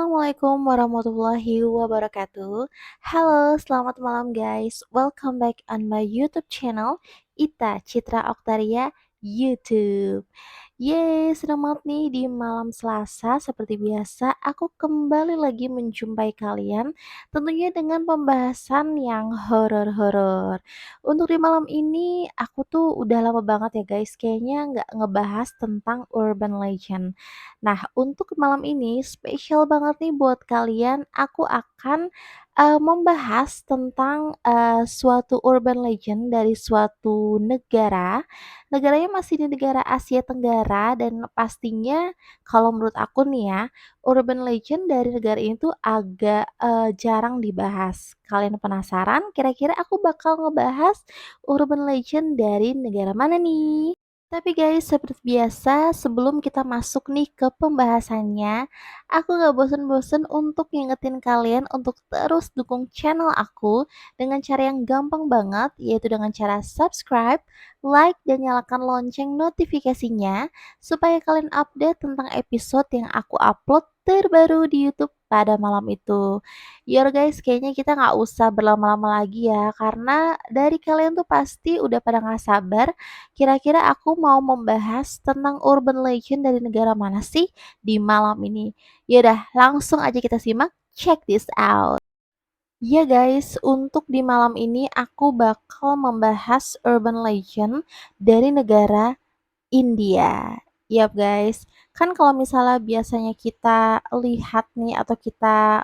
Assalamualaikum warahmatullahi wabarakatuh. Halo, selamat malam guys. Welcome back on my YouTube channel Ita Citra Oktaria YouTube. Yeay, senang banget nih di malam Selasa seperti biasa aku kembali lagi menjumpai kalian tentunya dengan pembahasan yang horor-horor. Untuk di malam ini aku tuh udah lama banget ya guys kayaknya nggak ngebahas tentang urban legend. Nah, untuk malam ini spesial banget nih buat kalian. Aku akan membahas tentang suatu urban legend dari suatu negara. Negaranya masih di negara Asia Tenggara dan pastinya kalau menurut aku nih ya, urban legend dari negara ini tuh agak jarang dibahas. Kalian penasaran? Kira-kira aku bakal ngebahas urban legend dari negara mana nih? Tapi guys, seperti biasa, sebelum kita masuk nih ke pembahasannya, aku gak bosen-bosen untuk ngingetin kalian untuk terus dukung channel aku dengan cara yang gampang banget, yaitu dengan cara subscribe, like, dan nyalakan lonceng notifikasinya, supaya kalian update tentang episode yang aku upload terbaru di YouTube pada malam itu. Yor guys, kayaknya kita nggak usah berlama-lama lagi ya, karena dari kalian tuh pasti udah pada nggak sabar. Kira-kira aku mau membahas tentang urban legend dari negara mana sih di malam ini? Yaudah, langsung aja kita simak. Check this out. Ya guys, untuk di malam ini aku bakal membahas urban legend dari negara India. Yap guys, kan kalau misalnya biasanya kita lihat nih atau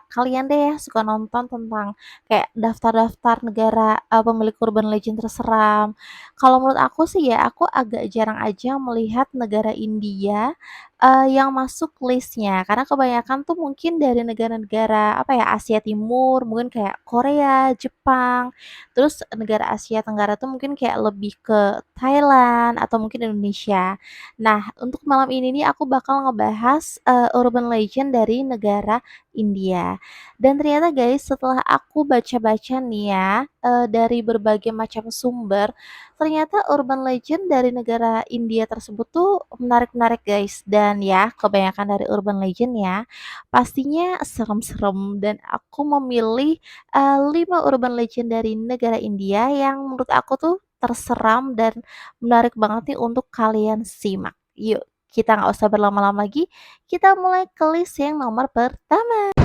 kalian deh ya suka nonton tentang kayak daftar-daftar negara pemilik urban legend terseram. Kalau menurut aku sih ya, aku agak jarang aja melihat negara India yang masuk listnya karena kebanyakan tuh mungkin dari negara-negara apa ya Asia Timur, mungkin kayak Korea, Jepang. Terus negara Asia Tenggara tuh mungkin kayak lebih ke Thailand atau mungkin Indonesia. Nah, untuk malam ini nih aku bakal ngebahas urban legend dari negara India. Dan ternyata guys, setelah aku baca-baca nih ya dari berbagai macam sumber, ternyata urban legend dari negara India tersebut tuh menarik-menarik guys. Dan ya, kebanyakan dari urban legend ya pastinya serem-serem dan aku memilih 5 urban legend dari negara India yang menurut aku tuh terseram dan menarik banget nih untuk kalian simak. Yuk, kita nggak usah berlama-lama lagi, kita mulai ke list yang nomor pertama.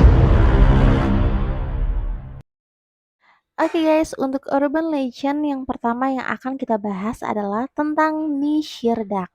Oke guys, untuk urban legend yang pertama yang akan kita bahas adalah tentang Nishirdak.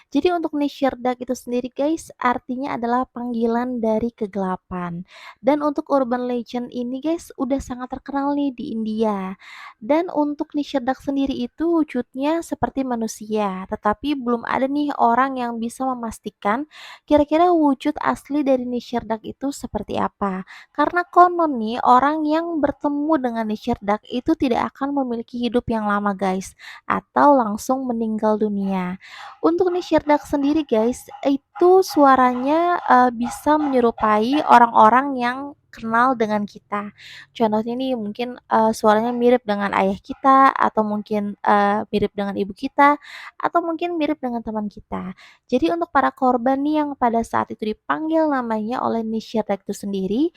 Jadi untuk Nishirdak itu sendiri guys, artinya adalah panggilan dari kegelapan. Dan untuk urban legend ini guys, udah sangat terkenal nih di India. Dan untuk Nishirdak sendiri itu wujudnya seperti manusia, tetapi belum ada nih orang yang bisa memastikan kira-kira wujud asli dari Nishirdak itu seperti apa. Karena konon nih orang yang bertemu dengan Nishirdak itu tidak akan memiliki hidup yang lama guys, atau langsung meninggal dunia. Untuk Nishirdak sendiri guys, itu suaranya bisa menyerupai orang-orang yang kenal dengan kita. Contohnya nih mungkin suaranya mirip dengan ayah kita atau mungkin mirip dengan ibu kita atau mungkin mirip dengan teman kita. Jadi untuk para korban nih yang pada saat itu dipanggil namanya oleh Nishirdak itu sendiri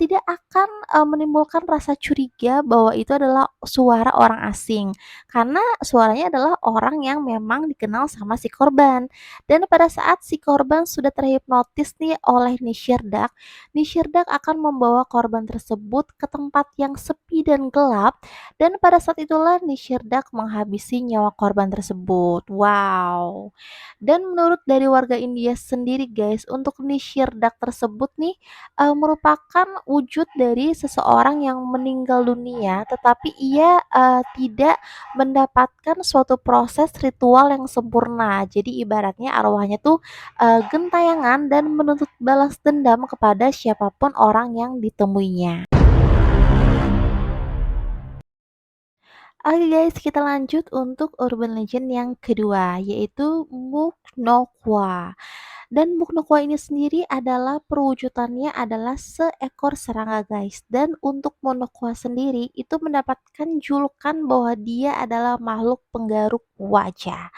tidak akan menimbulkan rasa curiga bahwa itu adalah suara orang asing. Karena suaranya adalah orang yang memang dikenal sama si korban. Dan pada saat si korban sudah terhipnotis nih oleh Nishirdak, Nishirdak akan membawa korban tersebut ke tempat yang sepi dan gelap dan pada saat itulah Nishirdak menghabisi nyawa korban tersebut. Wow. Dan menurut dari warga India sendiri guys, untuk Nishirdak tersebut nih merupakan wujud dari seseorang yang meninggal dunia, tetapi ia tidak mendapatkan suatu proses ritual yang sempurna. Jadi ibaratnya arwahnya tuh gentayangan dan menuntut balas dendam kepada siapapun orang yang ditemuinya. Oke guys, kita lanjut untuk urban legend yang kedua, yaitu Muknokwa. Dan Muknokwa ini sendiri adalah perwujudannya adalah seekor serangga guys. Dan untuk Monokwa sendiri itu mendapatkan julukan bahwa dia adalah makhluk penggaruk wajah.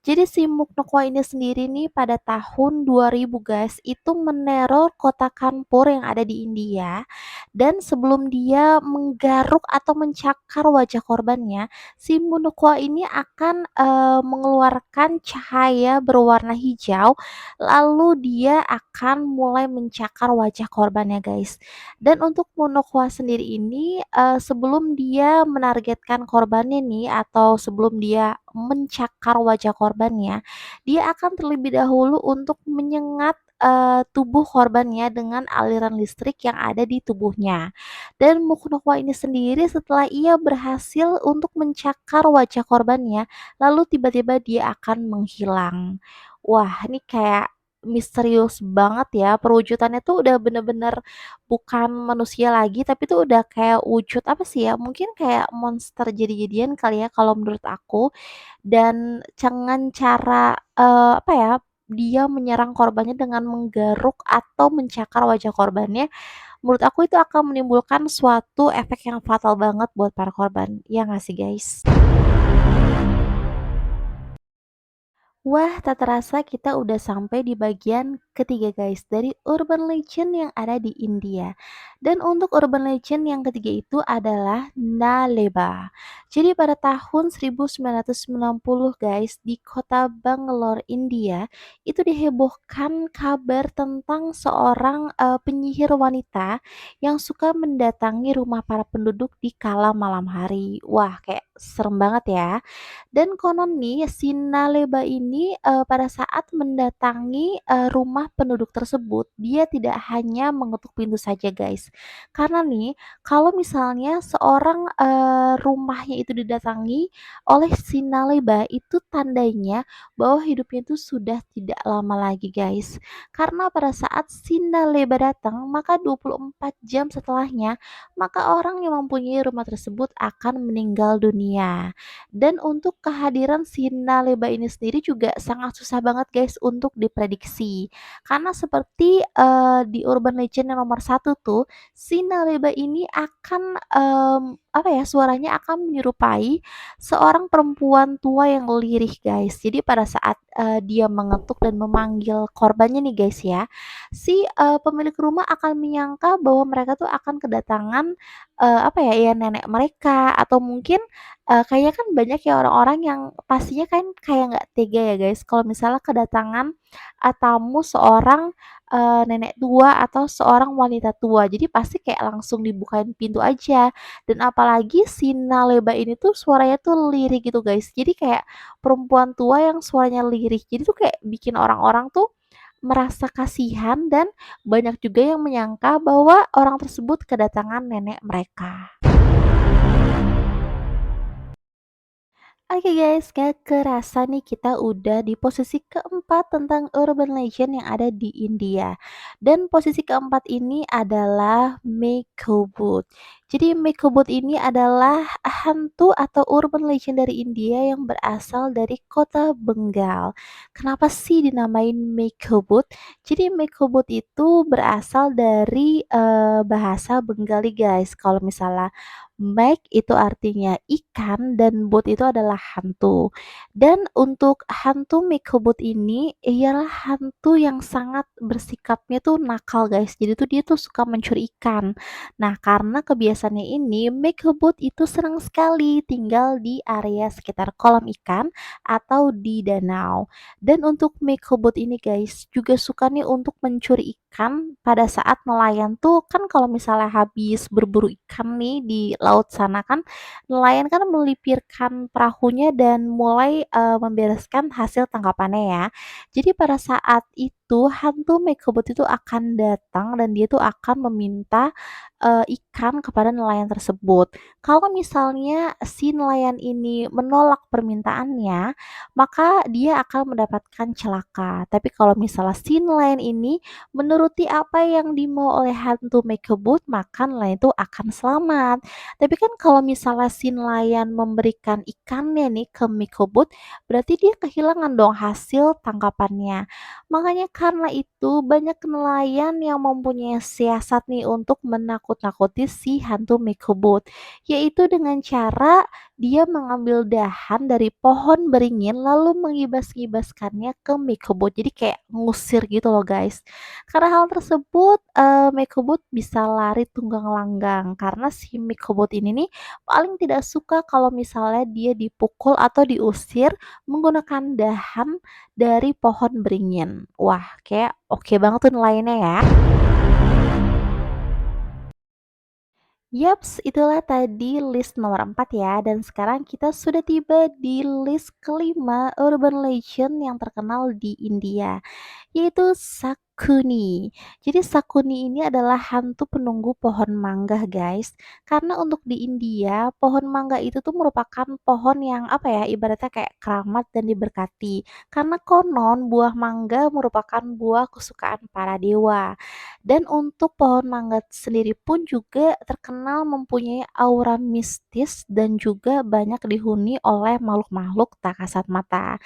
Jadi si Muknokwa ini sendiri nih pada tahun 2000 guys, itu meneror kota Kanpur yang ada di India. Dan sebelum dia menggaruk atau mencakar wajah korbannya, si Muknokwa ini akan mengeluarkan cahaya berwarna hijau, lalu dia akan mulai mencakar wajah korbannya guys. Dan untuk Muknokwa sendiri ini sebelum dia menargetkan korbannya nih atau sebelum dia mencakar wajah korbannya, dia akan terlebih dahulu untuk menyengat tubuh korbannya dengan aliran listrik yang ada di tubuhnya. Dan Muknokwa ini sendiri setelah ia berhasil untuk mencakar wajah korbannya, lalu tiba-tiba dia akan menghilang. Wah, ini kayak misterius banget ya. Perwujudannya tuh udah bener-bener bukan manusia lagi, tapi tuh udah kayak wujud apa sih ya? Mungkin kayak monster jadi-jadian kali ya kalau menurut aku. Dan dengan cara, apa ya, dia menyerang korbannya dengan menggaruk atau mencakar wajah korbannya, menurut aku itu akan menimbulkan suatu efek yang fatal banget buat para korban, ya nggak sih, guys? Wah, tak terasa kita udah sampai di bagian ketiga guys dari urban legend yang ada di India. Dan untuk urban legend yang ketiga itu adalah Naleba. Jadi pada tahun 1990 guys di kota Bangalore, India, itu dihebohkan kabar tentang seorang penyihir wanita yang suka mendatangi rumah para penduduk di kala malam hari. Wah, kayak serem banget ya. Dan konon nih si Naleba ini, pada saat mendatangi, rumah penduduk tersebut, dia tidak hanya mengetuk pintu saja guys. Karena nih, kalau misalnya seorang, rumahnya itu didatangi oleh si Naleba, itu tandanya bahwa hidupnya itu sudah tidak lama lagi guys. Karena pada saat si Naleba datang, maka 24 jam setelahnya, maka orang yang mempunyai rumah tersebut akan meninggal dunia. Dan untuk kehadiran si Naleba ini sendiri juga sangat susah banget guys untuk diprediksi. Karena seperti di urban legend yang nomor satu tuh, si Naleba ini akan apa ya suaranya akan menyerupai seorang perempuan tua yang lirih guys. Jadi pada saat dia mengetuk dan memanggil korbannya nih guys ya, si pemilik rumah akan menyangka bahwa mereka tuh akan kedatangan apa ya, ya nenek mereka atau mungkin kayaknya kan banyak ya orang-orang yang pastinya kan kayak nggak tega ya guys kalau misalnya kedatangan, tamu seorang, nenek tua atau seorang wanita tua. Jadi pasti kayak langsung dibukain pintu aja dan apalagi si Naleba ini tuh suaranya tuh lirih gitu guys. Jadi kayak perempuan tua yang suaranya lirih. Jadi tuh kayak bikin orang-orang tuh merasa kasihan dan banyak juga yang menyangka bahwa orang tersebut kedatangan nenek mereka. Oke guys, gak kerasa nih kita udah di posisi keempat tentang urban legend yang ada di India. Dan posisi keempat ini adalah Mekobut. Jadi Mekobut ini adalah hantu atau urban legend dari India yang berasal dari kota Bengal. Kenapa sih dinamain Mekobut? Jadi Mekobut itu berasal dari bahasa Bengali guys. Kalau misalnya Meg itu artinya ikan dan bot itu adalah hantu. Dan untuk hantu Mekobot ini ialah hantu yang sangat bersikapnya tuh nakal guys. Jadi tuh dia tuh suka mencuri ikan. Nah, karena kebiasaannya ini Mekobot itu senang sekali tinggal di area sekitar kolam ikan atau di danau. Dan untuk Mekobot ini guys juga suka nih untuk mencuri ikan pada saat nelayan tuh kan kalau misalnya habis berburu ikan nih di laut sana kan nelayan kan melipirkan perahunya dan mulai membereskan hasil tangkapannya ya. Jadi pada saat itu hantu Mekobot itu akan datang dan dia tuh akan meminta ikan kepada nelayan tersebut. Kalau misalnya si nelayan ini menolak permintaannya, maka dia akan mendapatkan celaka. Tapi kalau misalnya si nelayan ini menuruti apa yang dimau oleh hantu Mekebut, maka nelayan itu akan selamat. Tapi kan kalau misalnya si nelayan memberikan ikannya nih ke Mekebut, berarti dia kehilangan dong hasil tangkapannya. Makanya Karena itu banyak nelayan yang mempunyai siasat nih untuk menakut-nakuti si hantu Mekobot, yaitu dengan cara dia mengambil dahan dari pohon beringin lalu mengibas-ngibaskannya ke Mekobot. Jadi kayak ngusir gitu loh guys. Karena hal tersebut, Mekobot bisa lari tunggang langgang karena si Mekobot ini nih paling tidak suka kalau misalnya dia dipukul atau diusir menggunakan dahan dari pohon beringin. Wah, kayak oke banget tuh nelayannya ya. Yaps, itulah tadi list nomor 4 ya. Dan sekarang kita sudah tiba di list kelima urban legend yang terkenal di India, yaitu Sakuni. Jadi Sakuni ini adalah hantu penunggu pohon mangga, guys. Karena untuk di India, pohon mangga itu tuh merupakan pohon yang apa ya, ibaratnya kayak keramat dan diberkati. Karena konon buah mangga merupakan buah kesukaan para dewa. Dan untuk pohon mangga sendiri pun juga terkenal mempunyai aura mistis dan juga banyak dihuni oleh makhluk-makhluk tak kasat mata.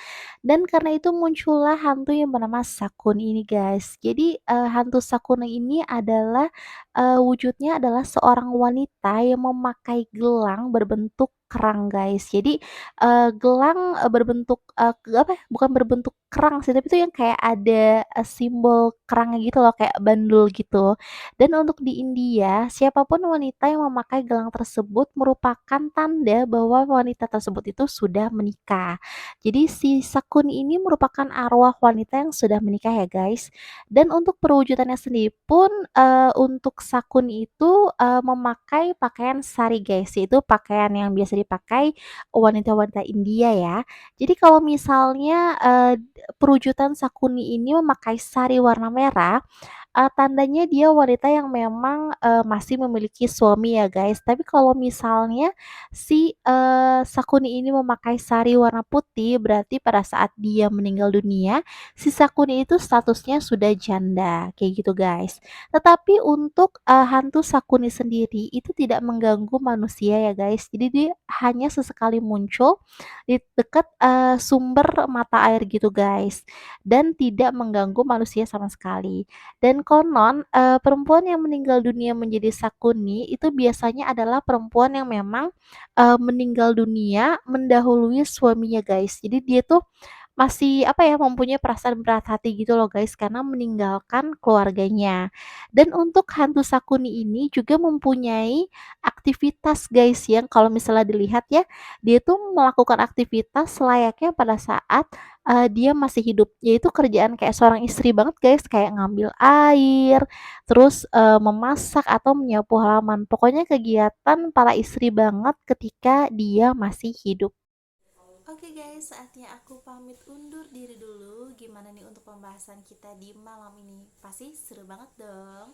Dan karena itu muncullah hantu yang bernama Sakuni ini guys. Jadi hantu Sakuni ini adalah wujudnya adalah seorang wanita yang memakai gelang berbentuk kerang guys. Jadi gelang berbentuk apa ya, bukan berbentuk kerang sih, tapi itu yang kayak ada simbol kerangnya gitu loh, kayak bandul gitu. Dan untuk di India, siapapun wanita yang memakai gelang tersebut merupakan tanda bahwa wanita tersebut itu sudah menikah. Jadi si Sakuni ini merupakan arwah wanita yang sudah menikah ya guys. Dan untuk perwujudannya sendiri pun untuk Sakuni itu memakai pakaian sari guys, yaitu pakaian yang biasa dipakai wanita-wanita India ya. Jadi kalau misalnya perwujudan Sakuni ini memakai sari warna merah, tandanya dia wanita yang memang masih memiliki suami ya guys. Tapi kalau misalnya si Sakuni ini memakai sari warna putih, berarti pada saat dia meninggal dunia, si Sakuni itu statusnya sudah janda, kayak gitu guys. Tetapi untuk hantu Sakuni sendiri itu tidak mengganggu manusia ya guys. Jadi dia hanya sesekali muncul di dekat sumber mata air gitu guys, dan tidak mengganggu manusia sama sekali. Dan konon perempuan yang meninggal dunia menjadi Sakuni itu biasanya adalah perempuan yang memang meninggal dunia mendahului suaminya guys. Jadi dia tuh masih apa ya, mempunyai perasaan berat hati gitu loh guys karena meninggalkan keluarganya. Dan untuk hantu Sakuni ini juga mempunyai aktivitas guys yang kalau misalnya dilihat ya, dia tuh melakukan aktivitas layaknya pada saat dia masih hidup, yaitu kerjaan kayak seorang istri banget guys, kayak ngambil air, terus memasak atau menyapu halaman. Pokoknya kegiatan para istri banget ketika dia masih hidup. Oke guys, saatnya aku pamit undur diri dulu. Gimana nih untuk pembahasan kita di malam ini? Pasti seru banget dong.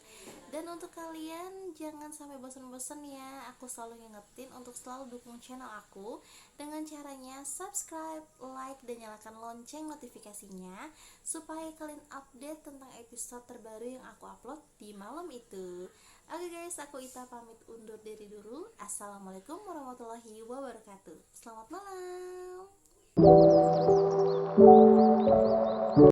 Dan untuk kalian jangan sampai bosan-bosan ya. Aku selalu ngingetin untuk selalu dukung channel aku dengan caranya subscribe, like, dan nyalakan lonceng notifikasinya supaya kalian update tentang episode terbaru yang aku upload di malam itu. Oke guys, aku Ita pamit undur diri dulu. Assalamualaikum warahmatullahi wabarakatuh. Selamat malam.